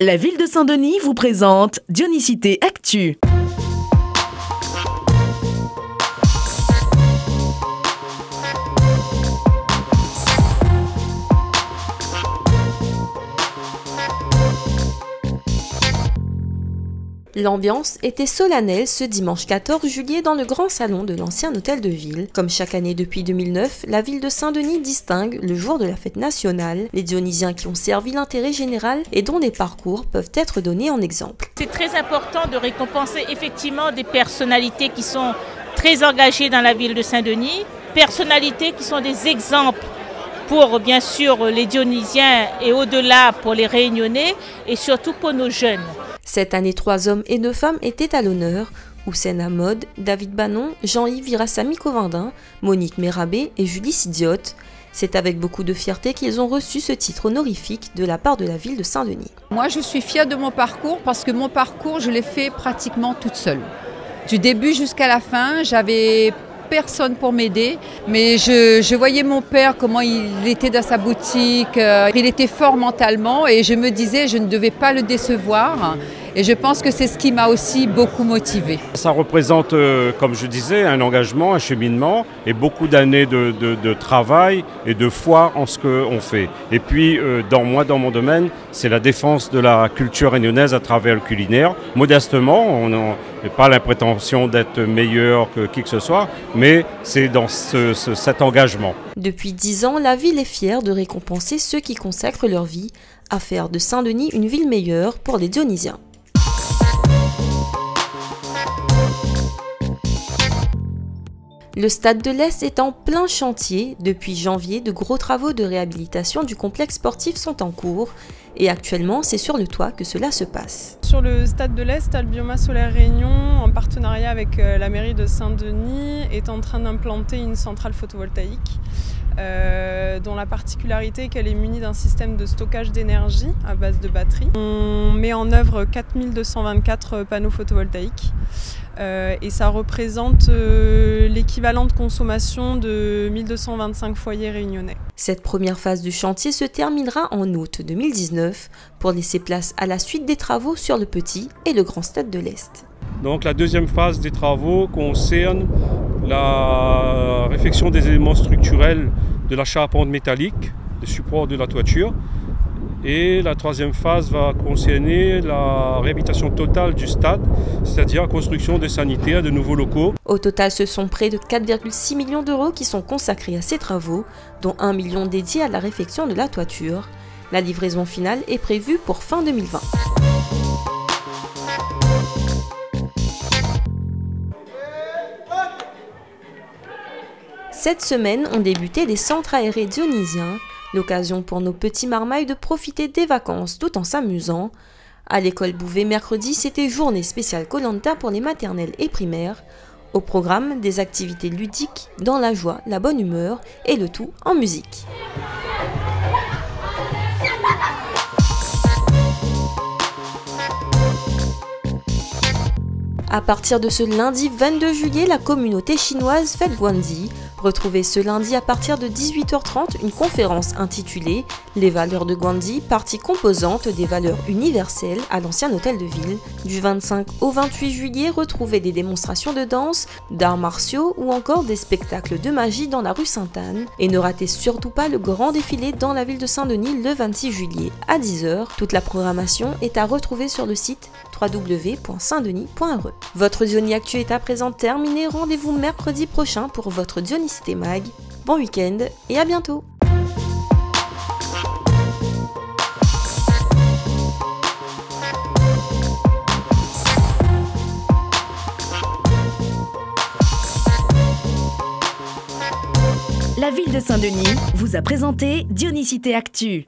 La ville de Saint-Denis vous présente Dionicité Actu. L'ambiance était solennelle ce dimanche 14 juillet dans le grand salon de l'ancien hôtel de ville. Comme chaque année depuis 2009, la ville de Saint-Denis distingue, le jour de la fête nationale, les Dionysiens qui ont servi l'intérêt général et dont les parcours peuvent être donnés en exemple. C'est très important de récompenser effectivement des personnalités qui sont très engagées dans la ville de Saint-Denis, personnalités qui sont des exemples pour bien sûr les Dionysiens et au-delà pour les Réunionnais et surtout pour nos jeunes. Cette année, 3 hommes et 2 femmes étaient à l'honneur. Houssen Hamod, David Bannon, Jean-Yves Virassamy-Covindin, Monique Mérabé et Julie Sidiote. C'est avec beaucoup de fierté qu'ils ont reçu ce titre honorifique de la part de la ville de Saint-Denis. Moi, je suis fière de mon parcours parce que mon parcours, je l'ai fait pratiquement toute seule. Du début jusqu'à la fin, j'avais personne pour m'aider, mais je voyais mon père, comment il était dans sa boutique, il était fort mentalement et je me disais je ne devais pas le décevoir et je pense que c'est ce qui m'a aussi beaucoup motivée. Ça représente, comme je disais, un engagement, un cheminement et beaucoup d'années de travail et de foi en ce qu'on fait. Et puis, dans mon domaine, c'est la défense de la culture réunionnaise à travers le culinaire. Modestement, on n'a pas la prétention d'être meilleur que qui que ce soit, mais c'est dans cet engagement. Depuis 10 ans, la ville est fière de récompenser ceux qui consacrent leur vie à faire de Saint-Denis une ville meilleure pour les Dionysiens. Le Stade de l'Est est en plein chantier. Depuis janvier, de gros travaux de réhabilitation du complexe sportif sont en cours et actuellement, c'est sur le toit que cela se passe. Sur le Stade de l'Est, Albioma Solaire Réunion, en partenariat avec la mairie de Saint-Denis, est en train d'implanter une centrale photovoltaïque dont la particularité est qu'elle est munie d'un système de stockage d'énergie à base de batterie. On met en œuvre 4224 panneaux photovoltaïques et ça représente l'équivalent de consommation de 1225 foyers réunionnais. Cette première phase du chantier se terminera en août 2019 pour laisser place à la suite des travaux sur le petit et le grand Stade de l'Est. Donc la deuxième phase des travaux concerne la réfection des éléments structurels de la charpente métallique, des supports de la toiture. Et la troisième phase va concerner la réhabilitation totale du stade, c'est-à-dire la construction des sanitaires, de nouveaux locaux. Au total, ce sont près de 4,6 millions d'euros qui sont consacrés à ces travaux, dont 1 million dédié à la réfection de la toiture. La livraison finale est prévue pour fin 2020. Cette semaine ont débuté les centres aérés dionysiens, l'occasion pour nos petits marmailles de profiter des vacances tout en s'amusant. À l'école Bouvet mercredi, c'était journée spéciale Koh-Lanta pour les maternelles et primaires. Au programme, des activités ludiques dans la joie, la bonne humeur et le tout en musique. À partir de ce lundi 22 juillet, la communauté chinoise fête Guanzi. Retrouvez ce lundi à partir de 18h30 une conférence intitulée « Les valeurs de Guanzi, partie composante des valeurs universelles à l'ancien hôtel de ville ». Du 25 au 28 juillet, retrouvez des démonstrations de danse, d'arts martiaux ou encore des spectacles de magie dans la rue Sainte-Anne. Et ne ratez surtout pas le grand défilé dans la ville de Saint-Denis le 26 juillet à 10h. Toute la programmation est à retrouver sur le site www.saintdenis.re. Votre Diony Actu est à présent terminé. Rendez-vous mercredi prochain pour votre Dionicité Mag. Bon week-end et à bientôt. La ville de Saint-Denis vous a présenté Dionicité Actu.